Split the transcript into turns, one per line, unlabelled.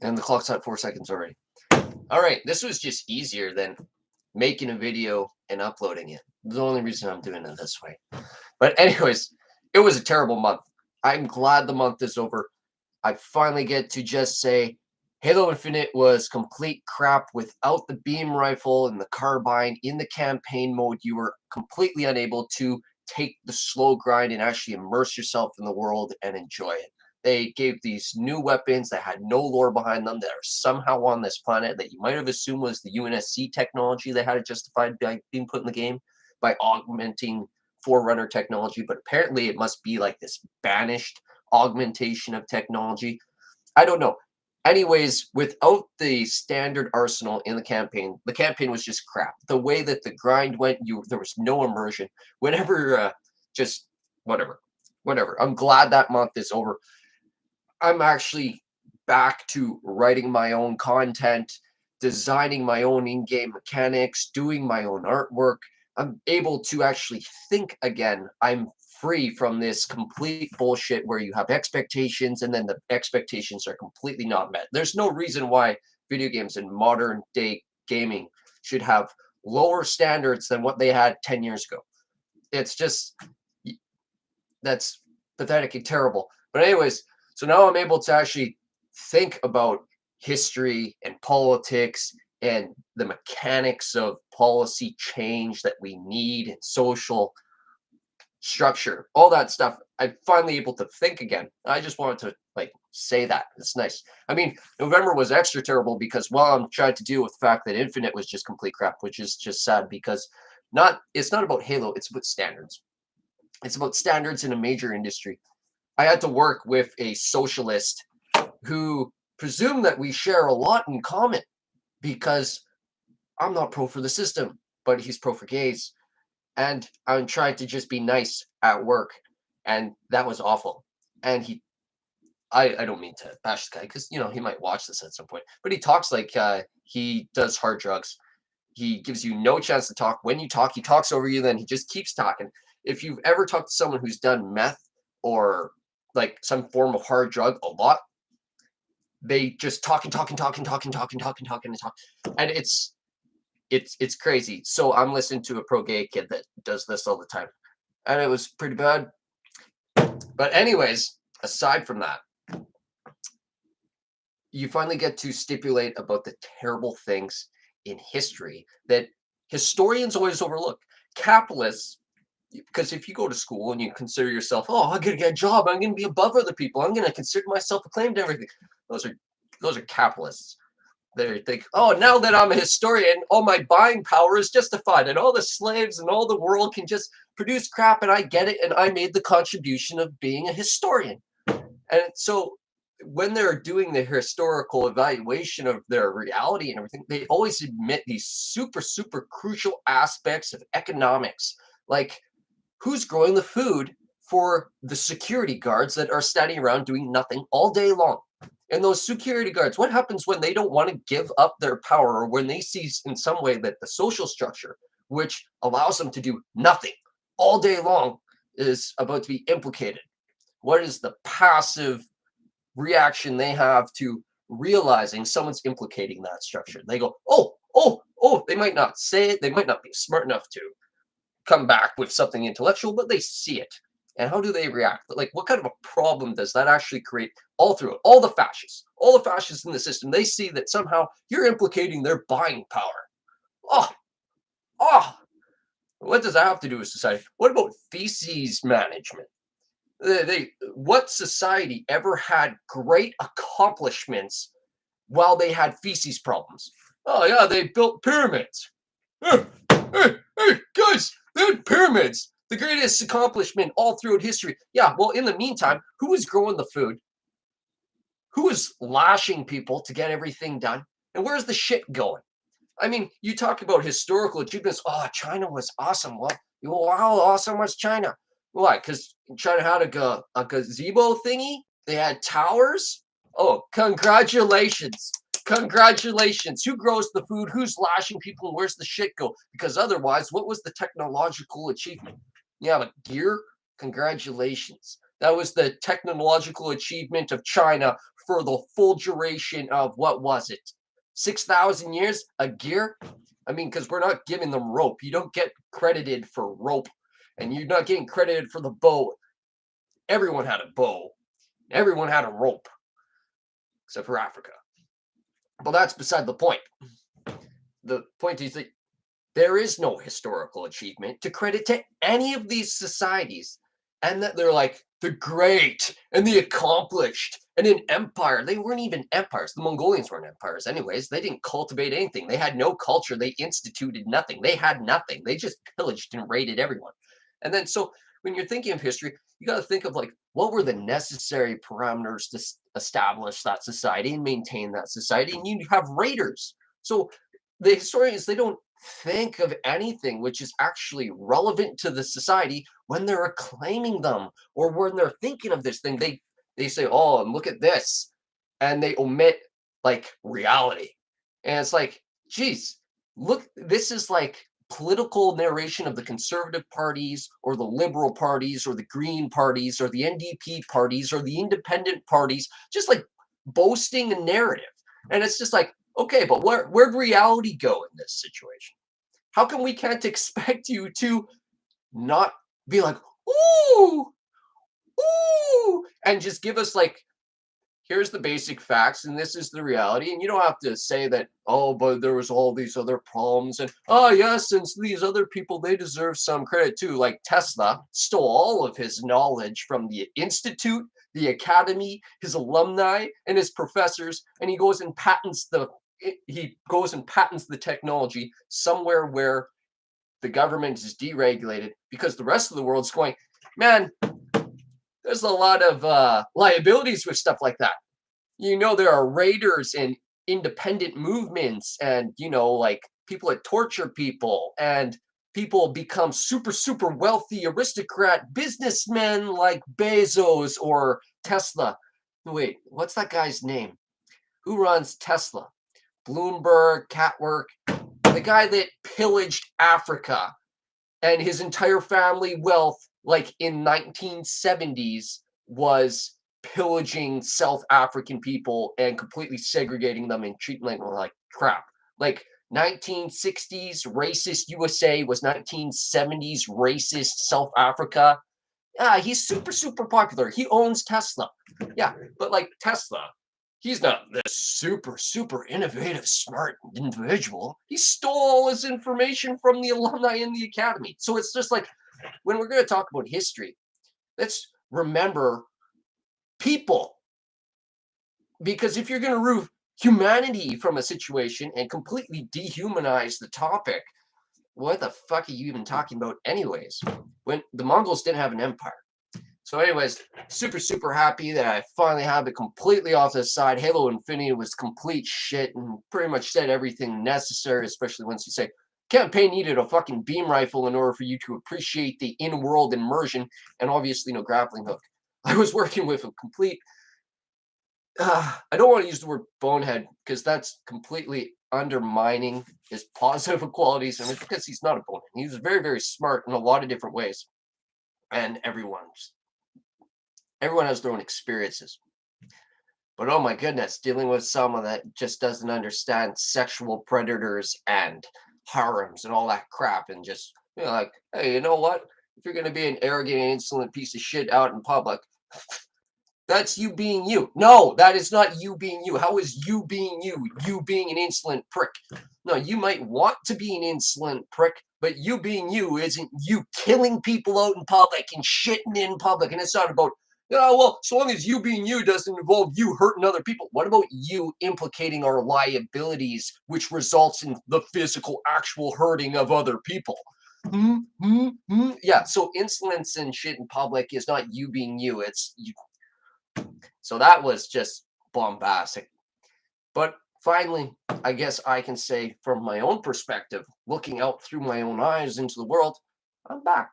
And the clock's at 4 seconds already. All right, this was just easier than making a video and uploading it. The only reason I'm doing it this way. But anyways, it was a terrible month. I'm glad the month is over. I finally get to just say Halo Infinite was complete crap without the beam rifle and the carbine in the campaign mode. You were completely unable to take the slow grind and actually immerse yourself in the world and enjoy it. They gave these new weapons that had no lore behind them that are somehow on this planet that you might have assumed was the UNSC technology they had it justified by being put in the game by augmenting Forerunner technology, but apparently it must be like this banished augmentation of technology. I don't know. Anyways, without the standard arsenal in the campaign was just crap. The way that the grind went, there was no immersion. Whenever, just whatever, whatever. I'm glad that month is over. I'm actually back to writing my own content, designing my own in-game mechanics, doing my own artwork. I'm able to actually think again. I'm free from this complete bullshit where you have expectations and then the expectations are completely not met. There's no reason why video games in modern day gaming should have lower standards than what they had 10 years ago. It's just that's pathetic and terrible. But anyways, so now I'm able to actually think about history and politics and the mechanics of policy change that we need and social structure, all that stuff. I'm finally able to think again. I just wanted to like say that. It's nice. I mean, November was extra terrible because while I'm trying to deal with the fact that Infinite was just complete crap, which is just sad because it's not about Halo, it's about standards. It's about standards in a major industry. I had to work with a socialist who presumed that we share a lot in common because I'm not pro for the system, but he's pro for gays. And I'm trying to just be nice at work. And that was awful. And I don't mean to bash this guy because, he might watch this at some point, but he talks like he does hard drugs. He gives you no chance to talk. When you talk, he talks over you, then he just keeps talking. If you've ever talked to someone who's done meth or like some form of hard drug a lot, they just talk and talk and talk and talk and talk and talk and talk and talk. And it's crazy. So I'm listening to a pro gay kid that does this all the time. And it was pretty bad. But anyways, aside from that, you finally get to stipulate about the terrible things in history that historians always overlook. Capitalists, because if you go to school and you consider yourself, oh, I'm gonna get a job, I'm gonna be above other people, I'm gonna consider myself acclaimed to everything. Those are capitalists. They think, oh, now that I'm a historian, all my buying power is justified, and all the slaves and all the world can just produce crap, and I get it, and I made the contribution of being a historian. And so when they're doing the historical evaluation of their reality and everything, they always admit these super, super crucial aspects of economics, like who's growing the food for the security guards that are standing around doing nothing all day long. And those security guards, what happens when they don't want to give up their power or when they see in some way that the social structure, which allows them to do nothing all day long, is about to be implicated? What is the passive reaction they have to realizing someone's implicating that structure? They go, oh, oh, oh, they might not say it. They might not be smart enough to come back with something intellectual, but they see it. And how do they react? Like, what kind of a problem does that actually create all through it? All the fascists in the system, they see that somehow you're implicating their buying power. Oh, oh, what does that have to do with society? What about feces management? What society ever had great accomplishments while they had feces problems? Oh yeah, they built pyramids. Hey, hey, guys, they had pyramids. The greatest accomplishment all throughout history. Yeah, well, in the meantime, who was growing the food? Who was lashing people to get everything done? And where's the shit going? I mean, you talk about historical achievements. Oh, China was awesome. Well, how awesome was China? Why? Because China had a gazebo thingy. They had towers. Oh, congratulations. Congratulations. Who grows the food? Who's lashing people? And where's the shit go? Because otherwise, what was the technological achievement? You have a gear? Congratulations. That was the technological achievement of China for the full duration of, what was it, 6,000 years, a gear? I mean, because we're not giving them rope. You don't get credited for rope, and you're not getting credited for the bow. Everyone had a bow. Everyone had a rope, except for Africa. But that's beside the point. The point is that there is no historical achievement to credit to any of these societies, and that they're like the great and the accomplished and an empire. They weren't even empires. The Mongolians weren't empires anyways. They didn't cultivate anything. They had no culture. They instituted nothing. They had nothing. They just pillaged and raided everyone. And then, so when you're thinking of history, you got to think of like, what were the necessary parameters to establish that society and maintain that society? And you have raiders. So the historians, they don't think of anything which is actually relevant to the society when they're acclaiming them, or when they're thinking of this thing. They say, oh, and look at this, and they omit like reality. And it's like, geez, look, this is like political narration of the conservative parties or the liberal parties or the green parties or the NDP parties or the independent parties, just like boasting a narrative. And it's just like, okay, but where'd reality go in this situation? How come we can't expect you to not be like, ooh, ooh, and just give us like, here's the basic facts and this is the reality, and you don't have to say that, oh, but there was all these other problems, and oh yes, since these other people, they deserve some credit too. Like Tesla stole all of his knowledge from the institute, the academy, his alumni, and his professors, and he goes and patents the technology somewhere where the government is deregulated, because the rest of the world's going, man, there's a lot of liabilities with stuff like that. You know, there are raiders and independent movements, and, you know, like people that torture people, and people become super, super wealthy aristocrat businessmen like Bezos or Tesla. Wait, what's that guy's name? Who runs Tesla? Bloomberg, Catwork, the guy that pillaged Africa and his entire family wealth, like in 1970s, was pillaging South African people and completely segregating them and treating them like crap. Like 1960s racist USA was 1970s racist South Africa. Yeah, he's super, super popular. He owns Tesla. Yeah, but like Tesla, he's not this super, super innovative, smart individual. He stole all his information from the alumni in the academy. So it's just like, when we're going to talk about history, let's remember people. Because if you're going to remove humanity from a situation and completely dehumanize the topic, what the fuck are you even talking about anyways? When the Mongols didn't have an empire. So anyways, super, super happy that I finally have it completely off the side. Halo Infinite was complete shit and pretty much said everything necessary, especially once you say, campaign needed a fucking beam rifle in order for you to appreciate the in-world immersion, and obviously no grappling hook. I was working with a complete, I don't want to use the word bonehead, because that's completely undermining his positive qualities, and it's because he's not a bonehead. He was very, very smart in a lot of different ways, and everyone has their own experiences. But oh my goodness, dealing with someone that just doesn't understand sexual predators and harems and all that crap, and just, you know, like, hey, you know what? If you're going to be an arrogant, insolent piece of shit out in public, that's you being you. No, that is not you being you. How is you being you? You being an insolent prick. No, you might want to be an insolent prick, but you being you isn't you killing people out in public and shitting in public. And it's not about, well, so long as you being you doesn't involve you hurting other people. What about you implicating our liabilities, which results in the physical, actual hurting of other people? Yeah, so insolence and shit in public is not you being you. It's you. So that was just bombastic. But finally, I guess I can say from my own perspective, looking out through my own eyes into the world, I'm back.